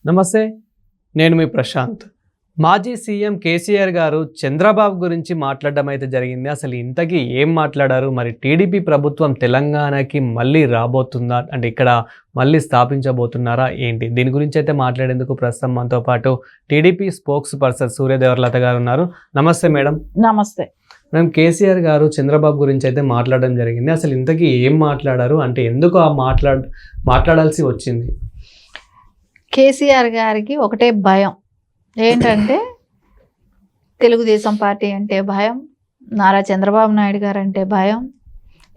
నమస్తే, నేను మీ ప్రశాంత్. మాజీ సీఎం కేసీఆర్ గారు చంద్రబాబు గురించి మాట్లాడడం అయితే జరిగింది. అసలు ఇంతకీ ఏం మాట్లాడారు? మరి టీడీపీ ప్రభుత్వం తెలంగాణకి మళ్ళీ రాబోతుందా, అంటే ఇక్కడ మళ్ళీ స్థాపించబోతున్నారా ఏంటి? దీని గురించి అయితే మాట్లాడేందుకు ప్రస్తుతం మనతో పాటు టీడీపీ స్పోక్స్ పర్సన్ సూర్యదేవర్లత గారు ఉన్నారు. నమస్తే మేడం. నమస్తే మేడం, కేసీఆర్ గారు చంద్రబాబు గురించి అయితే మాట్లాడడం జరిగింది. అసలు ఇంతకీ ఏం మాట్లాడారు, అంటే ఎందుకు ఆ మాట్లాడాల్సి వచ్చింది? కేసీఆర్ గారికి ఒకటే భయం ఏంటంటే తెలుగుదేశం పార్టీ అంటే భయం, నారా చంద్రబాబు నాయుడు గారు అంటే భయం.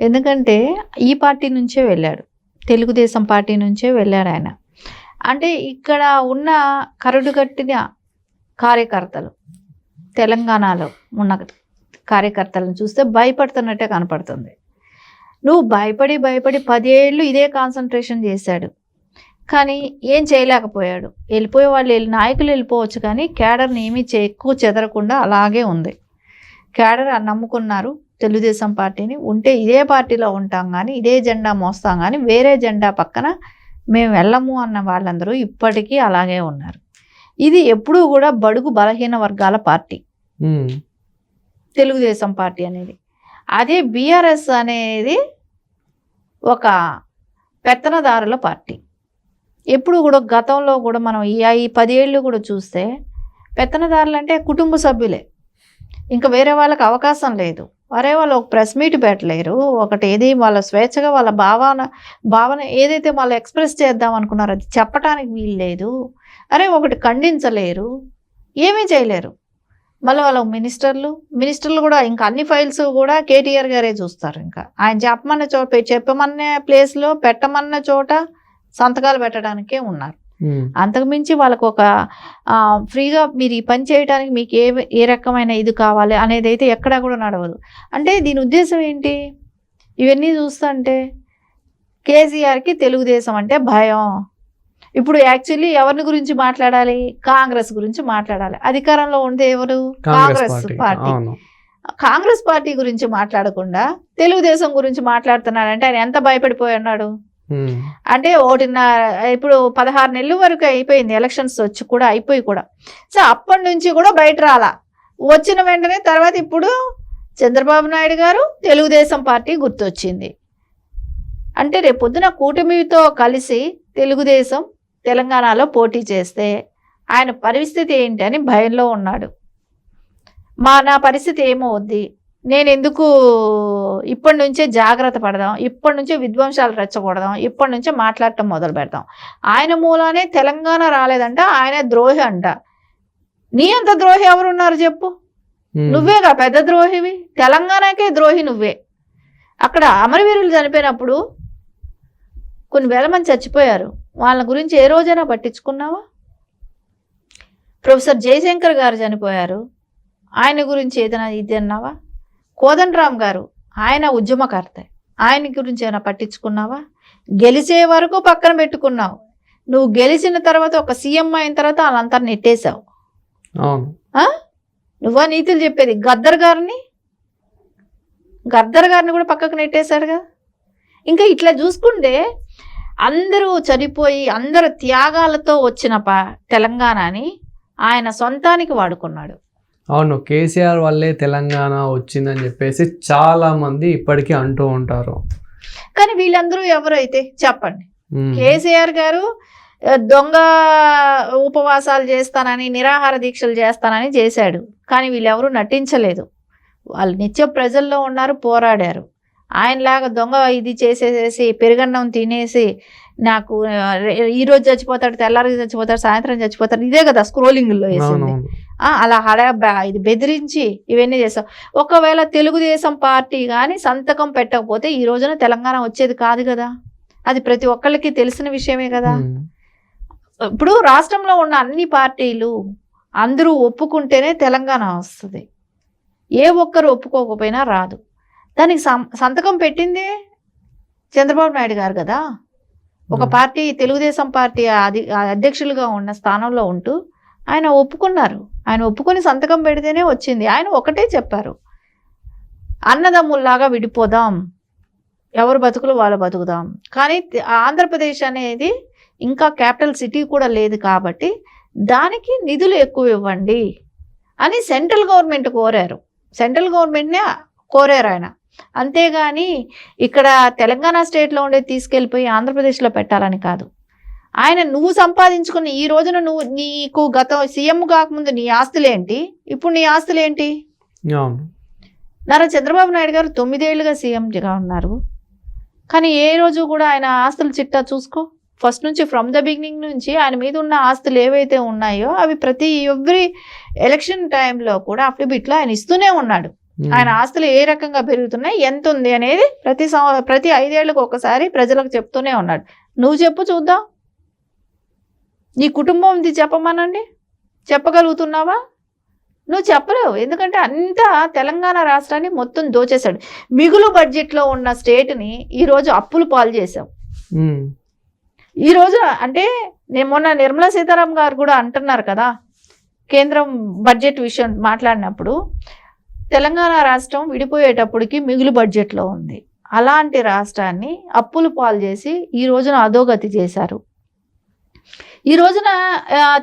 ఎందుకంటే ఈ పార్టీ నుంచే వెళ్ళాడు, తెలుగుదేశం పార్టీ నుంచే వెళ్ళాడు ఆయన. అంటే ఇక్కడ ఉన్న కరుడుగట్టిన కార్యకర్తలు, తెలంగాణలో ఉన్న కార్యకర్తలను చూస్తే భయపడుతున్నట్టే కనపడుతుంది. నువ్వు భయపడి 10 ఏళ్ళు ఇదే కాన్సన్ట్రేషన్ చేశాడు, కానీ ఏం చేయలేకపోయాడు. వెళ్ళిపోయే వాళ్ళు నాయకులు వెళ్ళిపోవచ్చు, కానీ క్యాడర్ని ఏమీ ఎక్కువ చెదరకుండా అలాగే ఉంది. క్యాడర్ నమ్ముకున్నారు తెలుగుదేశం పార్టీని. ఉంటే ఇదే పార్టీలో ఉంటాం కానీ, ఇదే జెండా మోస్తాం కానీ వేరే జెండా పక్కన మేము వెళ్ళము అన్న వాళ్ళందరూ ఇప్పటికీ అలాగే ఉన్నారు. ఇది ఎప్పుడూ కూడా బడుగు బలహీన వర్గాల పార్టీ తెలుగుదేశం పార్టీ అనేది. అదే బీఆర్ఎస్ అనేది ఒక పెత్తనదారుల పార్టీ. ఎప్పుడు కూడా గతంలో కూడా మనం ఈ 10 ఏళ్ళు కూడా చూస్తే పెత్తనదారులు అంటే కుటుంబ సభ్యులే, ఇంకా వేరే వాళ్ళకి అవకాశం లేదు. అరే వాళ్ళు ఒక ప్రెస్ మీట్ పెట్టలేరు, ఒకటి ఏది వాళ్ళ స్వేచ్ఛగా వాళ్ళ భావన ఏదైతే వాళ్ళు ఎక్స్ప్రెస్ చేద్దాం అనుకున్నారో అది చెప్పడానికి వీలు లేదు. అరే ఒకటి ఖండించలేరు, ఏమీ చేయలేరు. మళ్ళీ వాళ్ళ మినిస్టర్లు కూడా ఇంకా అన్ని ఫైల్స్ కూడా కేటీఆర్ గారే చూస్తారు. ఇంకా ఆయన చెప్పమన్న ప్లేస్లో పెట్టమన్న చోట సంతకాలు పెట్టడానికే ఉన్నారు. అంతకుమించి వాళ్ళకు ఒక ఫ్రీగా మీరు ఈ పని చేయడానికి మీకు ఏ రకమైన ఇది కావాలి అనేది అయితే ఎక్కడా కూడా నడవదు. అంటే దీని ఉద్దేశం ఏంటి? ఇవన్నీ చూస్తుంటే కేసీఆర్కి తెలుగుదేశం అంటే భయం. ఇప్పుడు యాక్చువల్లీ ఎవరిని గురించి మాట్లాడాలి? కాంగ్రెస్ గురించి మాట్లాడాలి. అధికారంలో ఉండే ఎవరు? కాంగ్రెస్ పార్టీ. కాంగ్రెస్ పార్టీ గురించి మాట్లాడకుండా తెలుగుదేశం గురించి మాట్లాడుతున్నాడంటే ఆయన ఎంత భయపడిపోయి ఉన్నాడు అంటే ఇప్పుడు 16 నెలల వరకు అయిపోయింది, ఎలక్షన్స్ వచ్చి కూడా అయిపోయి కూడా. సో అప్పటి నుంచి కూడా బయట రాలా. వచ్చిన వెంటనే తర్వాత ఇప్పుడు చంద్రబాబు నాయుడు గారు తెలుగుదేశం పార్టీ గుర్తొచ్చింది. అంటే రేపొద్దున కూటమితో కలిసి తెలుగుదేశం తెలంగాణలో పోటీ చేస్తే ఆయన పరిస్థితి ఏంటి అని భయంలో ఉన్నాడు. నా పరిస్థితి ఏమవుద్ది, నేను ఎందుకు ఇప్పటి నుంచే జాగ్రత్త పడదాం, ఇప్పటి నుంచే విధ్వంసాలు రెచ్చకూడదాం, ఇప్పటి నుంచే మాట్లాడటం మొదలు పెడదాం. ఆయన మూలానే తెలంగాణ రాలేదంట, ఆయన ద్రోహి అంట. నీ అంత ద్రోహి ఎవరున్నారు చెప్పు? నువ్వేగా పెద్ద ద్రోహివి, తెలంగాణకే ద్రోహి నువ్వే. అక్కడ అమరవీరులు చనిపోయినప్పుడు కొన్ని వేల మంది చచ్చిపోయారు, వాళ్ళ గురించి ఏ రోజైనా పట్టించుకున్నావా? ప్రొఫెసర్ జయశంకర్ గారు చనిపోయారు, ఆయన గురించి ఏదైనా ఇది అన్నావా? కోదండరామ్ గారు ఆయన ఉద్యమకర్త, ఆయన గురించి ఏమైనా పట్టించుకున్నావా? గెలిచే వరకు పక్కన పెట్టుకున్నావు. నువ్వు గెలిచిన తర్వాత ఒక సీఎం అయిన తర్వాత వాళ్ళంతా నెట్టేశావు. నువ్వా నీతులు చెప్పేది? గద్దర్ గారిని కూడా పక్కకు నెట్టేశాడుగా. ఇంకా ఇట్లా చూసుకుంటే అందరూ చనిపోయి అందరు త్యాగాలతో వచ్చిన తెలంగాణని ఆయన సొంతానికి వాడుకున్నాడు. అవును, కేసీఆర్ వల్లే తెలంగాణ వచ్చిందని చెప్పేసి చాలా మంది ఇప్పటికీ అంటూ ఉంటారు. కానీ వీళ్ళందరూ ఎవరైతే చెప్పండి? కేసీఆర్ గారు దొంగ ఉపవాసాలు చేస్తానని, నిరాహార దీక్షలు చేస్తానని చేశాడు, కానీ వీళ్ళెవరూ నటించలేదు. వాళ్ళు నిత్య ప్రజల్లో ఉన్నారు, పోరాడారు. ఆయనలాగా దొంగ ఇది చేసేసి పెరుగన్నం తినేసి నాకు ఈరోజు చచ్చిపోతాడు, తెల్లారికి చచ్చిపోతాడు, సాయంత్రం చచ్చిపోతాడు, ఇదే కదా స్క్రోలింగ్లో వేసింది. అలా ఇది బెదిరించి ఇవన్నీ చేస్తాం. ఒకవేళ తెలుగుదేశం పార్టీ కానీ సంతకం పెట్టకపోతే ఈ రోజున తెలంగాణ వచ్చేది కాదు కదా. అది ప్రతి ఒక్కళ్ళకి తెలిసిన విషయమే కదా. ఇప్పుడు రాష్ట్రంలో ఉన్న అన్ని పార్టీలు అందరూ ఒప్పుకుంటేనే తెలంగాణ వస్తుంది. ఏ ఒక్కరు ఒప్పుకోకపోయినా రాదు. దానికి సంతకం పెట్టిందే చంద్రబాబు నాయుడు గారు కదా. ఒక పార్టీ తెలుగుదేశం పార్టీ అధ్యక్షులుగా ఉన్న స్థానంలో ఉంటూ ఆయన ఒప్పుకున్నారు. ఆయన ఒప్పుకొని సంతకం పెడితేనే వచ్చింది. ఆయన ఒకటే చెప్పారు, అన్నదమ్ముల్లాగా విడిపోదాం, ఎవరు బతుకులు వాళ్ళు బతుకుదాం. కానీ ఆంధ్రప్రదేశ్ అనేది ఇంకా క్యాపిటల్ సిటీ కూడా లేదు కాబట్టి దానికి నిధులు ఎక్కువ ఇవ్వండి అని సెంట్రల్ గవర్నమెంట్ కోరారు. సెంట్రల్ గవర్నమెంట్నే కోరారు ఆయన. అంతేగాని ఇక్కడ తెలంగాణ స్టేట్లో ఉండేది తీసుకెళ్ళిపోయి ఆంధ్రప్రదేశ్లో పెట్టాలని కాదు. ఆయన నువ్వు సంపాదించుకుని ఈ రోజున నీకు గతం సీఎం కాకముందు నీ ఆస్తులేంటి, ఇప్పుడు నీ ఆస్తులేంటి? నారా చంద్రబాబు నాయుడు గారు 9 ఏళ్లుగా సీఎంగా ఉన్నారు, కానీ ఏ రోజు కూడా ఆయన ఆస్తుల చిట్టా చూసుకో. ఫస్ట్ నుంచి ఫ్రమ్ ద బిగినింగ్ నుంచి ఆయన మీద ఉన్న ఆస్తులు ఏవైతే ఉన్నాయో అవి ఎవ్రీ ఎలక్షన్ టైంలో కూడా అఫిడవిట్లో ఆయన ఇస్తూనే ఉన్నాడు. ఆయన ఆస్తులు ఏ రకంగా పెరుగుతున్నాయి, ఎంత ఉంది అనేది ప్రతి 5 ఏళ్లకు ఒకసారి ప్రజలకు చెప్తూనే ఉన్నాడు. నువ్వు చెప్పు చూద్దాం, నీ కుటుంబంది చెప్పమనండి, చెప్పగలుగుతున్నావా? నువ్వు చెప్పలేవు. ఎందుకంటే అంతా తెలంగాణ రాష్ట్రాన్ని మొత్తం దోచేశాడు. మిగులు బడ్జెట్లో ఉన్న స్టేట్ని ఈరోజు అప్పులు పాలు చేశావు. ఈరోజు అంటే మొన్న నిర్మలా సీతారామన్ గారు కూడా అంటున్నారు కదా, కేంద్రం బడ్జెట్ విషయం మాట్లాడినప్పుడు తెలంగాణ రాష్ట్రం విడిపోయేటప్పటికి మిగులు బడ్జెట్లో ఉంది. అలాంటి రాష్ట్రాన్ని అప్పులు పాలు చేసి ఈ రోజున అధోగతి చేశారు. ఈ రోజున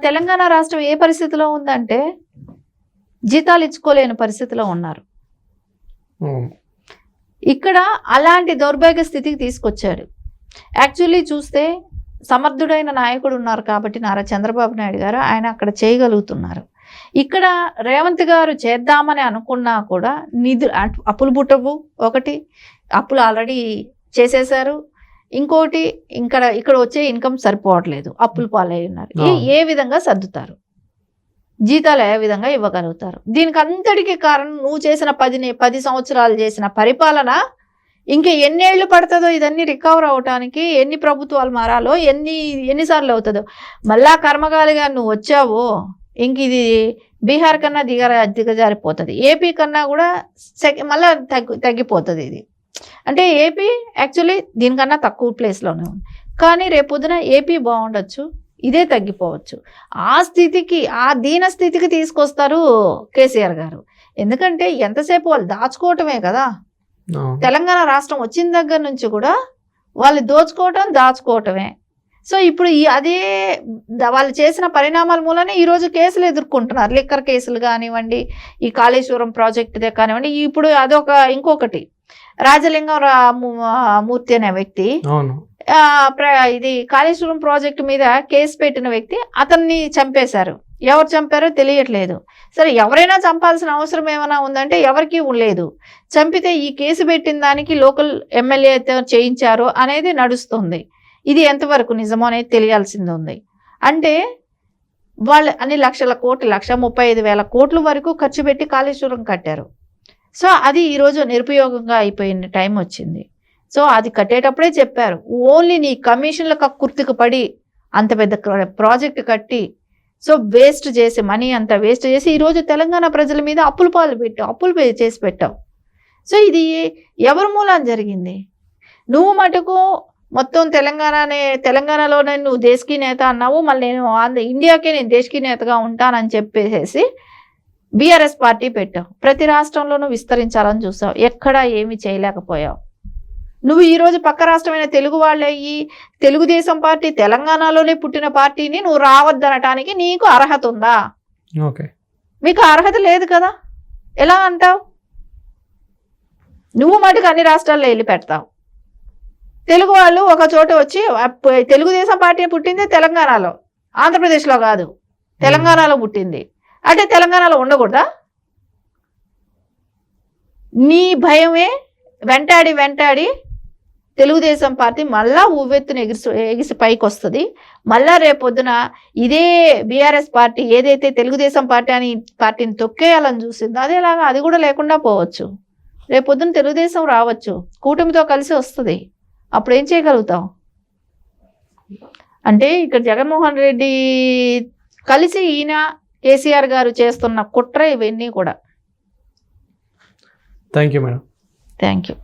తెలంగాణ రాష్ట్రం ఏ పరిస్థితిలో ఉందంటే జీతాలు ఇచ్చుకోలేని పరిస్థితిలో ఉన్నారు. ఇక్కడ అలాంటి దౌర్భాగ్య స్థితికి తీసుకొచ్చాడు. యాక్చువల్లీ చూస్తే సమర్థుడైన నాయకుడు ఉన్నారు కాబట్టి నారా చంద్రబాబు నాయుడు గారు ఆయన అక్కడ చేయగలుగుతున్నారు. ఇక్కడ రేవంత్ గారు చేద్దామని అనుకున్నా కూడా అప్పులు పుట్టవు. ఒకటి అప్పులు ఆల్రెడీ చేసేశారు, ఇంకోటి ఇక్కడ వచ్చే ఇన్కమ్ సరిపోవట్లేదు, అప్పులు పాలై ఉన్నారు. ఏ విధంగా సర్దుతారు, జీతాలు ఏ విధంగా ఇవ్వగలుగుతారు? దీనికి అంతటికీ కారణం నువ్వు చేసిన 10 సంవత్సరాలు చేసిన పరిపాలన. ఇంకా ఎన్నేళ్ళు పడుతుందో ఇదన్నీ రికవర్ అవటానికి, ఎన్ని ప్రభుత్వాలు మారాలో, ఎన్నిసార్లు అవుతుందో. మళ్ళా కర్మగాలిగా నువ్వు వచ్చావో ఇంక ఇది బీహార్ కన్నా దిగజారిపోతుంది, ఏపీ కన్నా కూడా మళ్ళా తగ్గిపోతుంది. ఇది అంటే ఏపీ యాక్చువల్లీ దీనికన్నా తక్కువ ప్లేస్లోనే ఉంది, కానీ రేపొద్దున ఏపీ బాగుండొచ్చు, ఇదే తగ్గిపోవచ్చు. ఆ స్థితికి, ఆ దీన స్థితికి తీసుకొస్తారు కేసీఆర్ గారు. ఎందుకంటే ఎంతసేపు వాళ్ళు దాచుకోవటమే కదా. తెలంగాణ రాష్ట్రం వచ్చిన దగ్గర నుంచి కూడా వాళ్ళు దాచుకోవటమే. సో ఇప్పుడు అదే వాళ్ళు చేసిన పరిణామాల మూలనే ఈరోజు కేసులు ఎదుర్కొంటున్నారు. లిక్కర్ కేసులు కానివ్వండి, ఈ కాళేశ్వరం ప్రాజెక్టుదే కానివ్వండి. ఇప్పుడు ఇంకొకటి రాజలింగం మూర్తి అనే వ్యక్తి ఇది కాళేశ్వరం ప్రాజెక్టు మీద కేసు పెట్టిన వ్యక్తి, అతన్ని చంపేశారు. ఎవరు చంపారో తెలియట్లేదు. సరే, ఎవరైనా చంపాల్సిన అవసరం ఏమైనా ఉందంటే ఎవరికీ లేదు. చంపితే ఈ కేసు పెట్టిన దానికి లోకల్ ఎమ్మెల్యేతో చేయించారు అనేది నడుస్తుంది. ఇది ఎంతవరకు నిజమో అనేది తెలియాల్సింది ఉంది. అంటే వాళ్ళు అన్ని లక్షల కోట్లు, 1,35,000 కోట్ల వరకు ఖర్చు పెట్టి కాళేశ్వరం కట్టారు. సో అది ఈరోజు నిరుపయోగంగా అయిపోయిన టైం వచ్చింది. సో అది కట్టేటప్పుడే చెప్పారు, ఓన్లీ నీ కమిషన్ల కక్కుర్తికి పడి అంత పెద్ద ప్రాజెక్ట్ కట్టి సో వేస్ట్ చేసి, మనీ అంతా వేస్ట్ చేసి ఈరోజు తెలంగాణ ప్రజల మీద అప్పులు చేసి పెట్టావు. సో ఇది ఎవరి మూలాన జరిగింది? నువ్వు మటుకు మొత్తం తెలంగాణలోనే నువ్వు దేశకీ నేత అన్నావు, మళ్ళీ ఇండియాకే నేను దేశకీ నేతగా ఉంటానని చెప్పేసి బీఆర్ఎస్ పార్టీ పెట్టావు. ప్రతి రాష్ట్రంలోనూ విస్తరించాలని చూసావు, ఎక్కడా ఏమీ చేయలేకపోయావు. నువ్వు ఈరోజు పక్క రాష్ట్రమైన తెలుగు వాళ్ళయ్యి తెలుగుదేశం పార్టీ తెలంగాణలోనే పుట్టిన పార్టీని నువ్వు రావద్దనటానికి నీకు అర్హత ఉందా? మీకు అర్హత లేదు కదా, ఎలా అంటావు? నువ్వు మటుకు అన్ని రాష్ట్రాల్లో వెళ్ళి పెడతావు. తెలుగు వాళ్ళు ఒక చోట వచ్చి తెలుగుదేశం పార్టీ పుట్టింది తెలంగాణలో, ఆంధ్రప్రదేశ్లో కాదు, తెలంగాణలో పుట్టింది అంటే తెలంగాణలో ఉండకూడదా? నీ భయమే వెంటాడి తెలుగుదేశం పార్టీ మళ్ళా ఉవ్వెత్తున ఎగిసి పైకి వస్తుంది. మళ్ళా రేపొద్దున ఇదే బీఆర్ఎస్ పార్టీ ఏదైతే తెలుగుదేశం పార్టీని తొక్కేయాలని చూసిందో అదేలాగా అది కూడా లేకుండా పోవచ్చు. రేపొద్దున తెలుగుదేశం రావచ్చు, కూటమితో కలిసి వస్తుంది. అప్పుడు ఏం చేయగలుగుతావు? అంటే ఇక్కడ జగన్మోహన్ రెడ్డి కలిసి ఈయన కేసీఆర్ గారు చేస్తున్న కుట్ర ఇవన్నీ కూడా. Thank you madam. Thank you.